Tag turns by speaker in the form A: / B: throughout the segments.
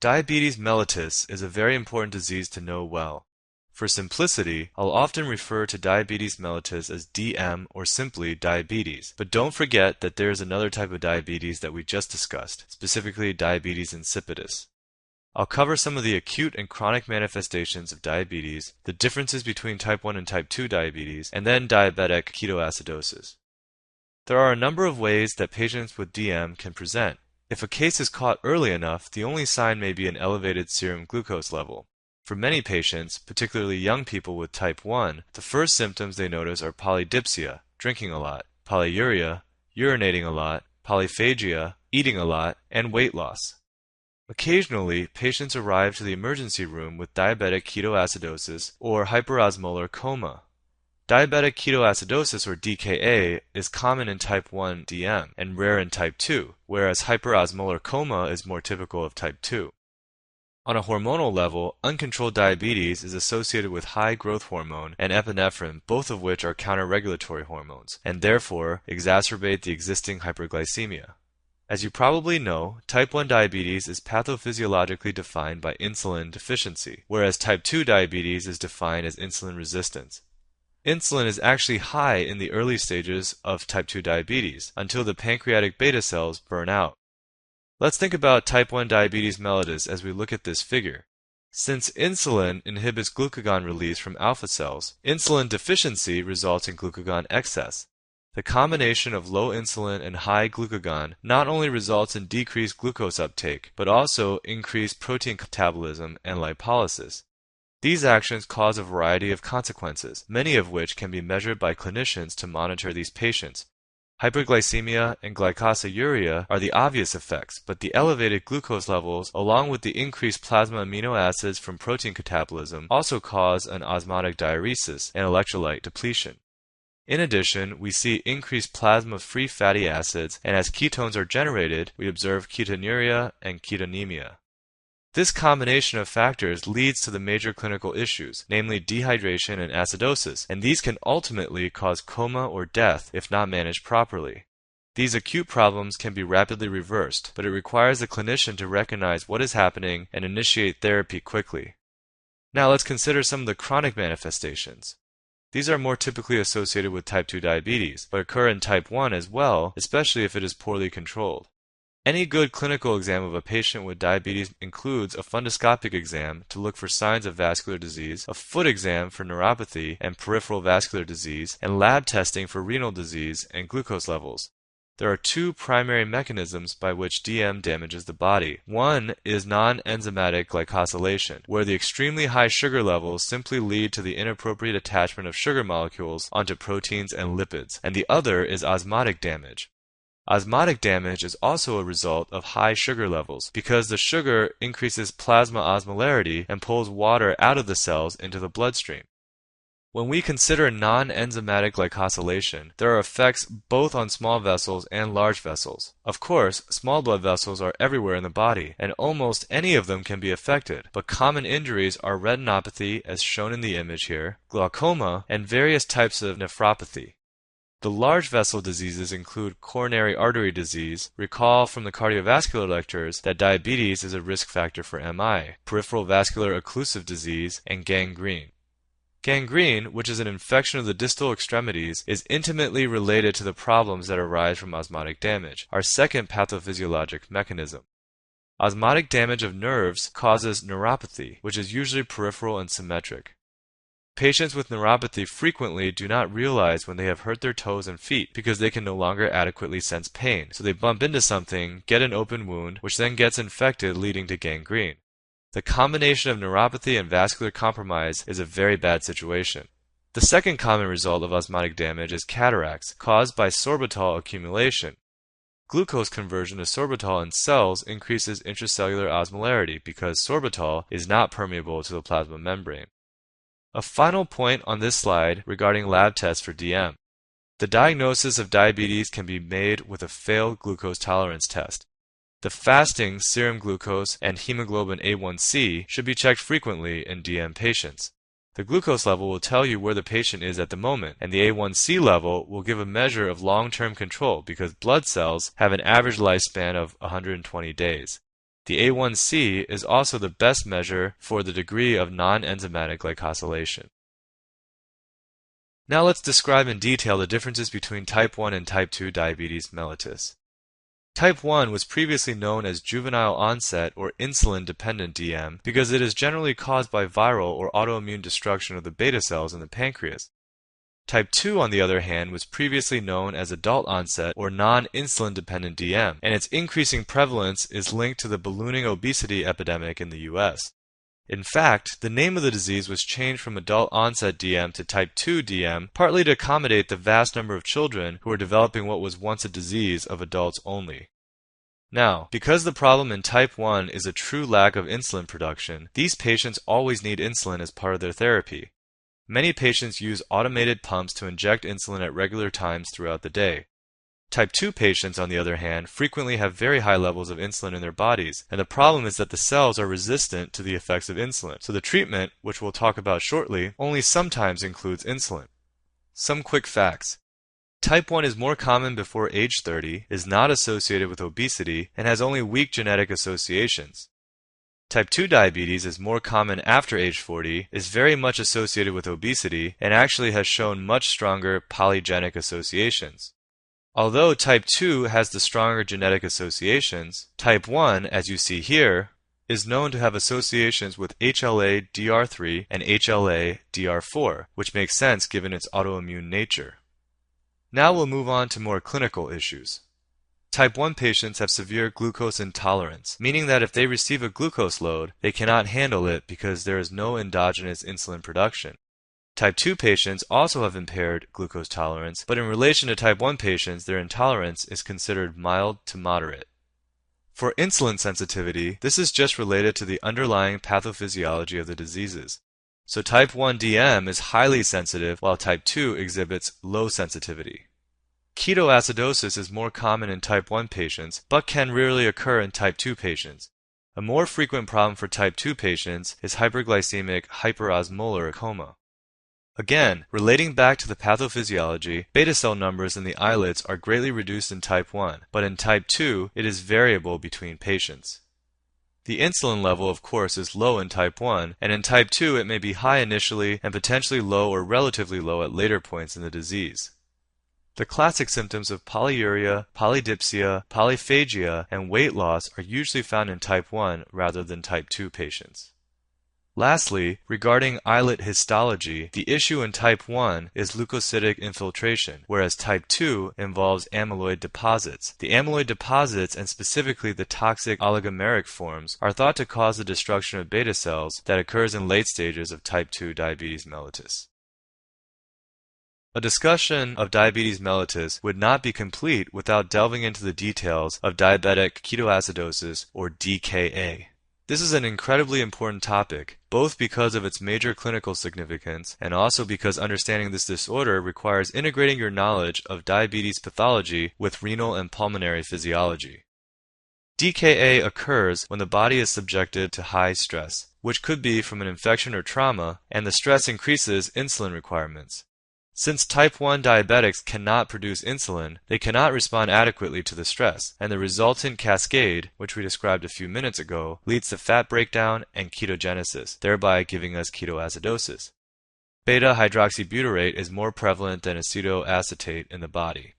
A: Diabetes mellitus is a very important disease to know well. For simplicity, I'll often refer to diabetes mellitus as DM or simply diabetes, but don't forget that there is another type of diabetes that we just discussed, specifically diabetes insipidus. I'll cover some of the acute and chronic manifestations of diabetes, the differences between type 1 and type 2 diabetes, and then diabetic ketoacidosis. There are a number of ways that patients with DM can present. If a case is caught early enough, the only sign may be an elevated serum glucose level. For many patients, particularly young people with type 1, the first symptoms they notice are polydipsia, drinking a lot, polyuria, urinating a lot, polyphagia, eating a lot, and weight loss. Occasionally, patients arrive to the emergency room with diabetic ketoacidosis or hyperosmolar coma. Diabetic ketoacidosis, or DKA, is common in type 1 DM and rare in type 2, whereas hyperosmolar coma is more typical of type 2. On a hormonal level, uncontrolled diabetes is associated with high growth hormone and epinephrine, both of which are counter-regulatory hormones, and therefore exacerbate the existing hyperglycemia. As you probably know, type 1 diabetes is pathophysiologically defined by insulin deficiency, whereas type 2 diabetes is defined as insulin resistance. Insulin is actually high in the early stages of type 2 diabetes, until the pancreatic beta cells burn out. Let's think about type 1 diabetes mellitus as we look at this figure. Since insulin inhibits glucagon release from alpha cells, insulin deficiency results in glucagon excess. The combination of low insulin and high glucagon not only results in decreased glucose uptake, but also increased protein catabolism and lipolysis. These actions cause a variety of consequences, many of which can be measured by clinicians to monitor these patients. Hyperglycemia and glycosiuria are the obvious effects, but the elevated glucose levels, along with the increased plasma amino acids from protein catabolism, also cause an osmotic diuresis and electrolyte depletion. In addition, we see increased plasma of free fatty acids, and as ketones are generated, we observe ketonuria and ketonemia. This combination of factors leads to the major clinical issues, namely dehydration and acidosis, and these can ultimately cause coma or death if not managed properly. These acute problems can be rapidly reversed, but it requires the clinician to recognize what is happening and initiate therapy quickly. Now let's consider some of the chronic manifestations. These are more typically associated with type 2 diabetes, but occur in type 1 as well, especially if it is poorly controlled. Any good clinical exam of a patient with diabetes includes a fundoscopic exam to look for signs of vascular disease, a foot exam for neuropathy and peripheral vascular disease, and lab testing for renal disease and glucose levels. There are two primary mechanisms by which DM damages the body. One is non-enzymatic glycosylation, where the extremely high sugar levels simply lead to the inappropriate attachment of sugar molecules onto proteins and lipids, and the other is osmotic damage. Osmotic damage is also a result of high sugar levels because the sugar increases plasma osmolarity and pulls water out of the cells into the bloodstream. When we consider non-enzymatic glycosylation, there are effects both on small vessels and large vessels. Of course, small blood vessels are everywhere in the body, and almost any of them can be affected, but common injuries are retinopathy, as shown in the image here, glaucoma, and various types of nephropathy. The large vessel diseases include coronary artery disease. Recall from the cardiovascular lectures that diabetes is a risk factor for MI, peripheral vascular occlusive disease, and gangrene. Gangrene, which is an infection of the distal extremities, is intimately related to the problems that arise from osmotic damage, our second pathophysiologic mechanism. Osmotic damage of nerves causes neuropathy, which is usually peripheral and symmetric. Patients with neuropathy frequently do not realize when they have hurt their toes and feet because they can no longer adequately sense pain, so they bump into something, get an open wound, which then gets infected, leading to gangrene. The combination of neuropathy and vascular compromise is a very bad situation. The second common result of osmotic damage is cataracts, caused by sorbitol accumulation. Glucose conversion to sorbitol in cells increases intracellular osmolarity because sorbitol is not permeable to the plasma membrane. A final point on this slide regarding lab tests for DM. The diagnosis of diabetes can be made with a failed glucose tolerance test. The fasting serum glucose and hemoglobin A1C should be checked frequently in DM patients. The glucose level will tell you where the patient is at the moment, and the A1C level will give a measure of long-term control because blood cells have an average lifespan of 120 days. The A1C is also the best measure for the degree of non-enzymatic glycosylation. Now let's describe in detail the differences between type 1 and type 2 diabetes mellitus. Type 1 was previously known as juvenile onset or insulin-dependent DM because it is generally caused by viral or autoimmune destruction of the beta cells in the pancreas. Type 2, on the other hand, was previously known as adult onset or non-insulin dependent DM, and its increasing prevalence is linked to the ballooning obesity epidemic in the US. In fact, the name of the disease was changed from adult onset DM to type 2 DM partly to accommodate the vast number of children who are developing what was once a disease of adults only. Now, because the problem in type 1 is a true lack of insulin production, these patients always need insulin as part of their therapy. Many patients use automated pumps to inject insulin at regular times throughout the day. Type 2 patients, on the other hand, frequently have very high levels of insulin in their bodies, and the problem is that the cells are resistant to the effects of insulin, so the treatment, which we'll talk about shortly, only sometimes includes insulin. Some quick facts. Type 1 is more common before age 30, is not associated with obesity, and has only weak genetic associations. Type 2 diabetes is more common after age 40, is very much associated with obesity, and actually has shown much stronger polygenic associations. Although type 2 has the stronger genetic associations, type 1, as you see here, is known to have associations with HLA-DR3 and HLA-DR4, which makes sense given its autoimmune nature. Now we'll move on to more clinical issues. Type 1 patients have severe glucose intolerance, meaning that if they receive a glucose load, they cannot handle it because there is no endogenous insulin production. Type 2 patients also have impaired glucose tolerance, but in relation to type 1 patients, their intolerance is considered mild to moderate. For insulin sensitivity, this is just related to the underlying pathophysiology of the diseases. So type 1 DM is highly sensitive while type 2 exhibits low sensitivity. Ketoacidosis is more common in type 1 patients, but can rarely occur in type 2 patients. A more frequent problem for type 2 patients is hyperglycemic hyperosmolar coma. Again, relating back to the pathophysiology, beta cell numbers in the islets are greatly reduced in type 1, but in type 2 it is variable between patients. The insulin level, of course, is low in type 1, and in type 2 it may be high initially and potentially low or relatively low at later points in the disease. The classic symptoms of polyuria, polydipsia, polyphagia, and weight loss are usually found in type 1 rather than type 2 patients. Lastly, regarding islet histology, the issue in type 1 is leukocytic infiltration, whereas type 2 involves amyloid deposits. The amyloid deposits, and specifically the toxic oligomeric forms, are thought to cause the destruction of beta cells that occurs in late stages of type 2 diabetes mellitus. A discussion of diabetes mellitus would not be complete without delving into the details of diabetic ketoacidosis, or DKA. This is an incredibly important topic, both because of its major clinical significance and also because understanding this disorder requires integrating your knowledge of diabetes pathology with renal and pulmonary physiology. DKA occurs when the body is subjected to high stress, which could be from an infection or trauma, and the stress increases insulin requirements. Since type 1 diabetics cannot produce insulin, they cannot respond adequately to the stress, and the resultant cascade, which we described a few minutes ago, leads to fat breakdown and ketogenesis, thereby giving us ketoacidosis. Beta-hydroxybutyrate is more prevalent than acetoacetate in the body.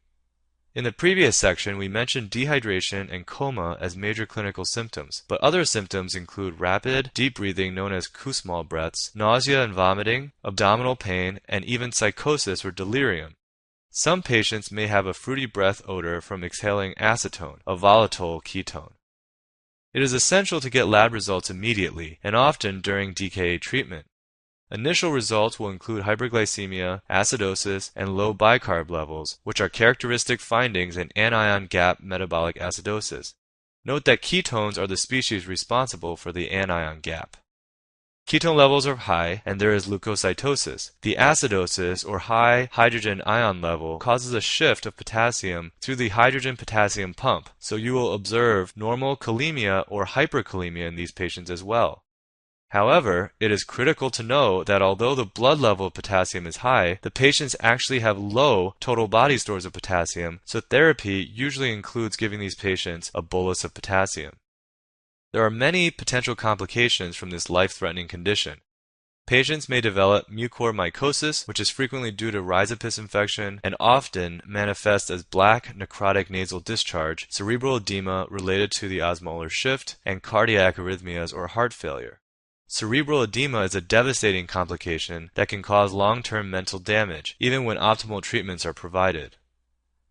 A: In the previous section, we mentioned dehydration and coma as major clinical symptoms, but other symptoms include rapid, deep breathing known as Kussmaul breaths, nausea and vomiting, abdominal pain, and even psychosis or delirium. Some patients may have a fruity breath odor from exhaling acetone, a volatile ketone. It is essential to get lab results immediately, and often during DKA treatment. Initial results will include hyperglycemia, acidosis, and low bicarb levels, which are characteristic findings in anion gap metabolic acidosis. Note that ketones are the species responsible for the anion gap. Ketone levels are high, and there is leukocytosis. The acidosis, or high hydrogen ion level, causes a shift of potassium through the hydrogen-potassium pump, so you will observe normal kalemia or hyperkalemia in these patients as well. However, it is critical to know that although the blood level of potassium is high, the patients actually have low total body stores of potassium, so therapy usually includes giving these patients a bolus of potassium. There are many potential complications from this life-threatening condition. Patients may develop mucormycosis, which is frequently due to rhizopus infection and often manifests as black necrotic nasal discharge, cerebral edema related to the osmolar shift, and cardiac arrhythmias or heart failure. Cerebral edema is a devastating complication that can cause long-term mental damage, even when optimal treatments are provided.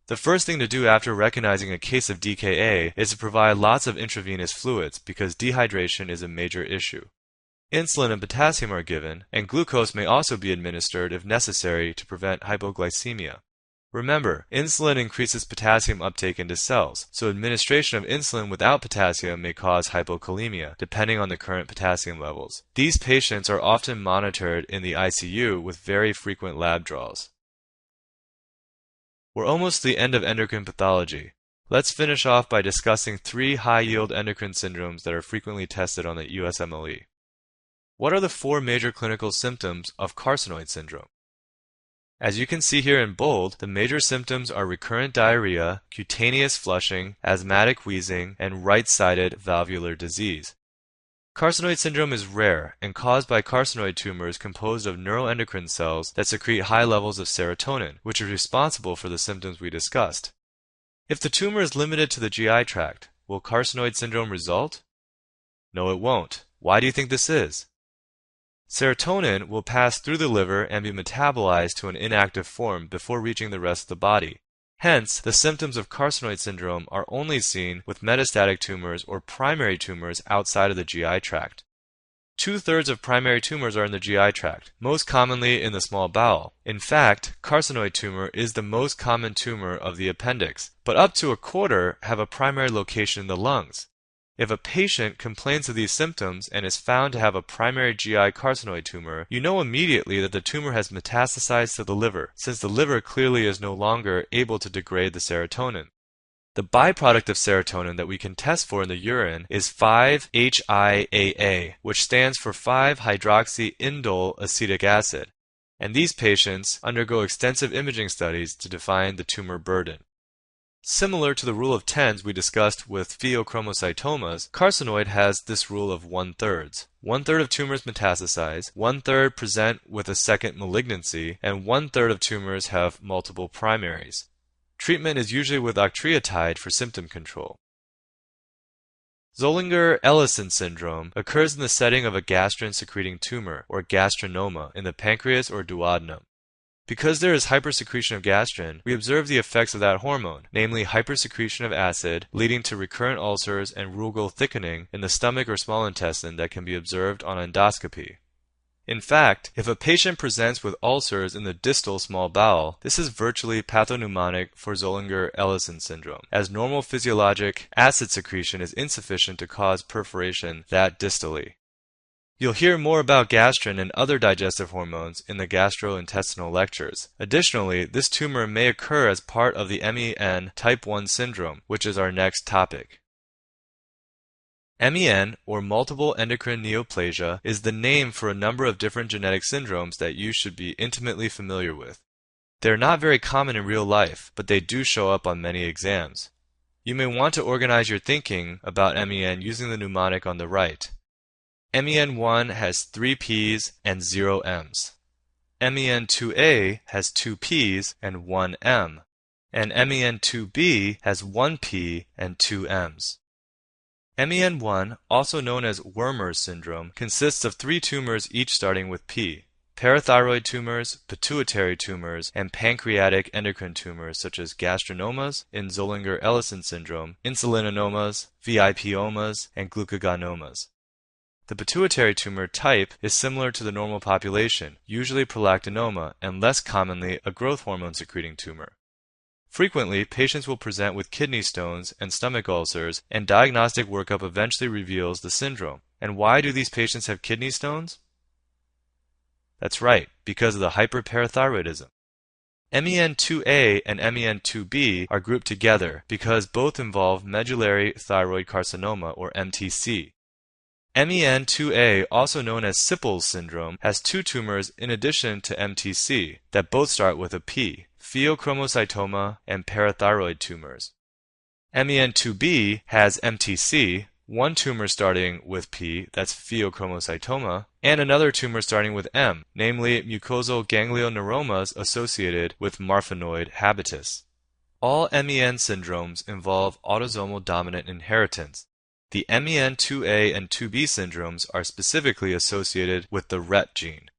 A: The first thing to do after recognizing a case of DKA is to provide lots of intravenous fluids because dehydration is a major issue. Insulin and potassium are given, and glucose may also be administered if necessary to prevent hypoglycemia. Remember, insulin increases potassium uptake into cells, so administration of insulin without potassium may cause hypokalemia, depending on the current potassium levels. These patients are often monitored in the ICU with very frequent lab draws. We're almost to the end of endocrine pathology. Let's finish off by discussing 3 high-yield endocrine syndromes that are frequently tested on the USMLE. What are the 4 major clinical symptoms of carcinoid syndrome? As you can see here in bold, the major symptoms are recurrent diarrhea, cutaneous flushing, asthmatic wheezing, and right-sided valvular disease. Carcinoid syndrome is rare and caused by carcinoid tumors composed of neuroendocrine cells that secrete high levels of serotonin, which is responsible for the symptoms we discussed. If the tumor is limited to the GI tract, will carcinoid syndrome result? No, it won't. Why do you think this is? Serotonin will pass through the liver and be metabolized to an inactive form before reaching the rest of the body. Hence, the symptoms of carcinoid syndrome are only seen with metastatic tumors or primary tumors outside of the GI tract. 2/3 of primary tumors are in the GI tract, most commonly in the small bowel. In fact, carcinoid tumor is the most common tumor of the appendix, but up to 1/4 have a primary location in the lungs. If a patient complains of these symptoms and is found to have a primary GI carcinoid tumor, you know immediately that the tumor has metastasized to the liver, since the liver clearly is no longer able to degrade the serotonin. The byproduct of serotonin that we can test for in the urine is 5-HIAA, which stands for 5-hydroxyindole acetic acid, and these patients undergo extensive imaging studies to define the tumor burden. Similar to the rule of tens we discussed with pheochromocytomas, carcinoid has this rule of 1/3. 1/3 of tumors metastasize, 1/3 present with a second malignancy, and 1/3 of tumors have multiple primaries. Treatment is usually with octreotide for symptom control. Zollinger-Ellison syndrome occurs in the setting of a gastrin-secreting tumor, or gastrinoma, in the pancreas or duodenum. Because there is hypersecretion of gastrin, we observe the effects of that hormone, namely hypersecretion of acid, leading to recurrent ulcers and rugal thickening in the stomach or small intestine that can be observed on endoscopy. In fact, if a patient presents with ulcers in the distal small bowel, this is virtually pathognomonic for Zollinger-Ellison syndrome, as normal physiologic acid secretion is insufficient to cause perforation that distally. You'll hear more about gastrin and other digestive hormones in the gastrointestinal lectures. Additionally, this tumor may occur as part of the MEN type 1 syndrome, which is our next topic. MEN, or multiple endocrine neoplasia, is the name for a number of different genetic syndromes that you should be intimately familiar with. They're not very common in real life, but they do show up on many exams. You may want to organize your thinking about MEN using the mnemonic on the right. MEN1 has 3 P's and 0 M's. MEN2A has 2 P's and 1 M. And MEN2B has 1 P and 2 M's. MEN1, also known as Wermer's syndrome, consists of 3 tumors each starting with P: parathyroid tumors, pituitary tumors, and pancreatic endocrine tumors such as gastrinomas in Zollinger-Ellison syndrome, insulinomas, VIPomas, and glucagonomas. The pituitary tumor type is similar to the normal population, usually prolactinoma, and less commonly a growth hormone secreting tumor. Frequently, patients will present with kidney stones and stomach ulcers, and diagnostic workup eventually reveals the syndrome. And why do these patients have kidney stones? That's right, because of the hyperparathyroidism. MEN2A and MEN2B are grouped together because both involve medullary thyroid carcinoma, or MTC. MEN2A, also known as Sippel's syndrome, has 2 tumors in addition to MTC that both start with a P: pheochromocytoma and parathyroid tumors. MEN2B has MTC, one tumor starting with P, that's pheochromocytoma, and another tumor starting with M, namely mucosal ganglioneuromas associated with Marfanoid habitus. All MEN syndromes involve autosomal dominant inheritance. The MEN2A and 2B syndromes are specifically associated with the RET gene.